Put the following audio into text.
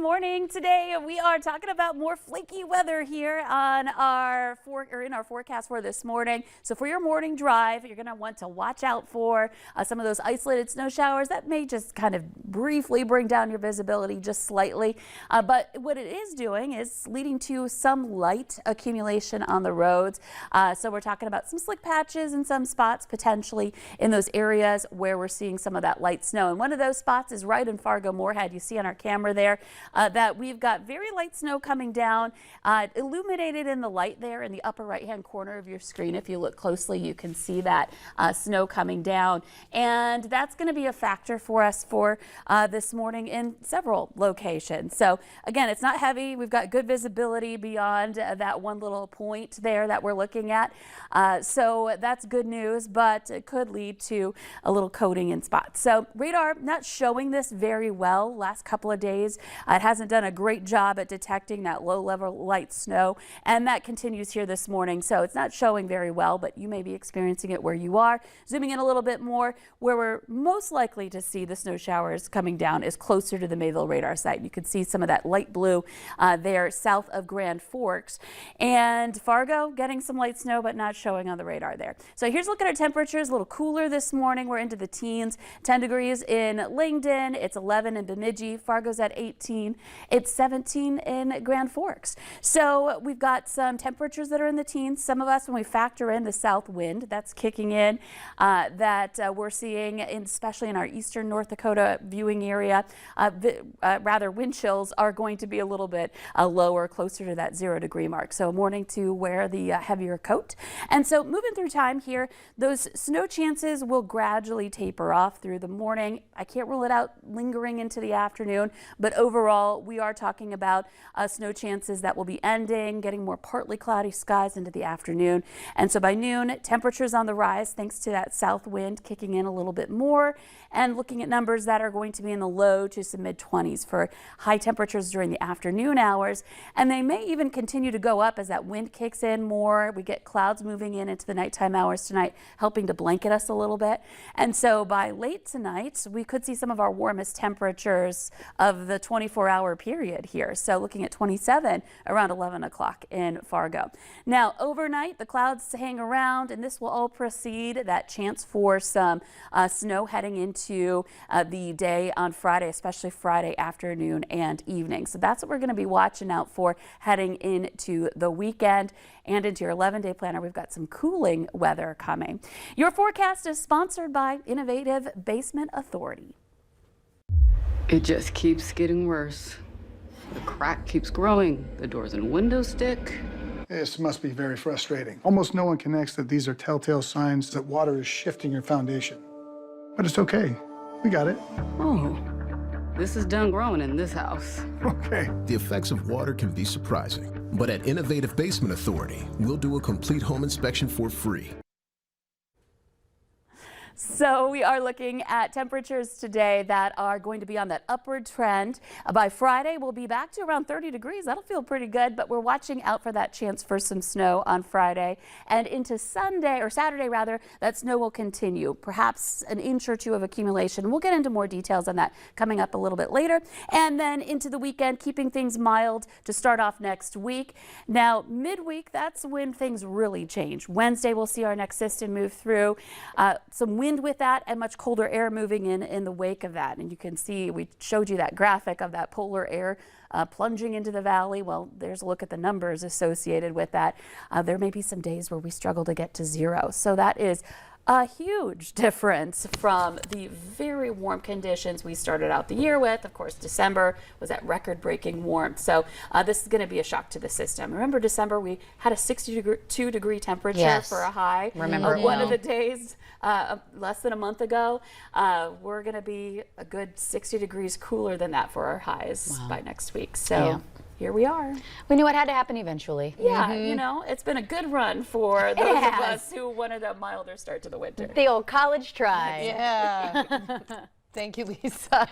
morning. Today we are talking about more flaky weather here on in our forecast for this morning. So for your morning drive, you're going to want to watch out for some of those isolated snow showers that may just kind of briefly bring down your visibility just slightly. But what it is doing is leading to some light accumulation on the roads. So we're talking about some slick patches in some spots potentially in those areas where we're seeing some of that light snow. And one of those spots is right in Fargo-Moorhead. You see on our camera there that we've got very light snow coming down, illuminated in the light there in the upper right hand corner of your screen. If you look closely, you can see that snow coming down, and that's going to be a factor for us for this morning in several locations. So again, it's not heavy. We've got good visibility beyond that one little point there that we're looking at. So that's good news, but it could lead to a little coating in spots. So radar not showing this very well last couple of days. It hasn't done a great job at detecting that low level light snow, and that continues here this morning. So it's not showing very well, but you may be experiencing it where you are. Zooming in a little bit more, where we're most likely to see the snow showers coming down is closer to the Mayville radar site. You can see some of that light blue there south of Grand Forks, and Fargo getting some light snow but not showing on the radar there. So here's a look at our temperatures. A little cooler this morning. We're into the teens. 10 degrees in Langdon. It's 11 in Bemidji. Fargo's at 18. It's 17 in Grand Forks. So we've got some temperatures that are in the teens. Some of us, when we factor in the south wind that's kicking in, that we're seeing, especially in our eastern North Dakota viewing area, rather wind chills are going to be a little bit lower, closer to that 0 degree mark. So morning to wear the heavier coat. And so moving through time here, those snow chances will gradually taper off through the morning. I can't rule it out lingering into the afternoon, but overall we are talking about snow chances that will be ending, getting more partly cloudy skies into the afternoon. And so by noon, temperatures on the rise thanks to that south wind kicking in a little bit more, and looking at numbers that are going to be in the low to some mid-20s for high temperatures during the afternoon hours. And they may even continue to go up as that wind kicks in more. We get clouds moving in into the nighttime hours tonight, helping to blanket us a little bit. And so by late tonight, we could see some of our warmest temperatures of the 24-hour period here. So looking at 27 around 11 o'clock in Fargo. Now overnight, the clouds hang around, and this will all precede that chance for some snow heading into the day on Friday, especially Friday afternoon and evening. So that's what we're going to be watching out for heading into the weekend. And into your 11-day planner, we've got some cooling weather coming. Your forecast is sponsored by Innovative Basement Authority. It just keeps getting worse. The crack keeps growing. The doors and windows stick. This must be very frustrating. Almost no one connects that these are telltale signs that water is shifting your foundation. But it's okay. We got it. Oh, this is done growing in this house. Okay. The effects of water can be surprising, but at Innovative Basement Authority, we'll do a complete home inspection for free. So we are looking at temperatures today that are going to be on that upward trend. By Friday, we'll be back to around 30 degrees. That'll feel pretty good, but we're watching out for that chance for some snow on Friday. And into Sunday, or Saturday rather, that snow will continue, perhaps an inch or two of accumulation. We'll get into more details on that coming up a little bit later. And then into the weekend, keeping things mild to start off next week. Now, midweek, that's when things really change. Wednesday, we'll see our next system move through. Some wind with that and much colder air moving in the wake of that. And you can see, we showed you that graphic of that polar air plunging into the valley. Well, there's a look at the numbers associated with that. There may be some days where we struggle to get to 0. So that is a huge difference from the very warm conditions we started out the year with. Of course, December was at record-breaking warmth. So this is going to be a shock to the system. Remember December, we had a 62 degree temperature for a high. Remember one of the days less than a month ago. We're going to be a good 60 degrees cooler than that for our highs by next week. So here we are. We knew it had to happen eventually. Yeah, you know, it's been a good run for those of us who wanted a milder start to the winter. The old college try. Yeah. Thank you, Lisa.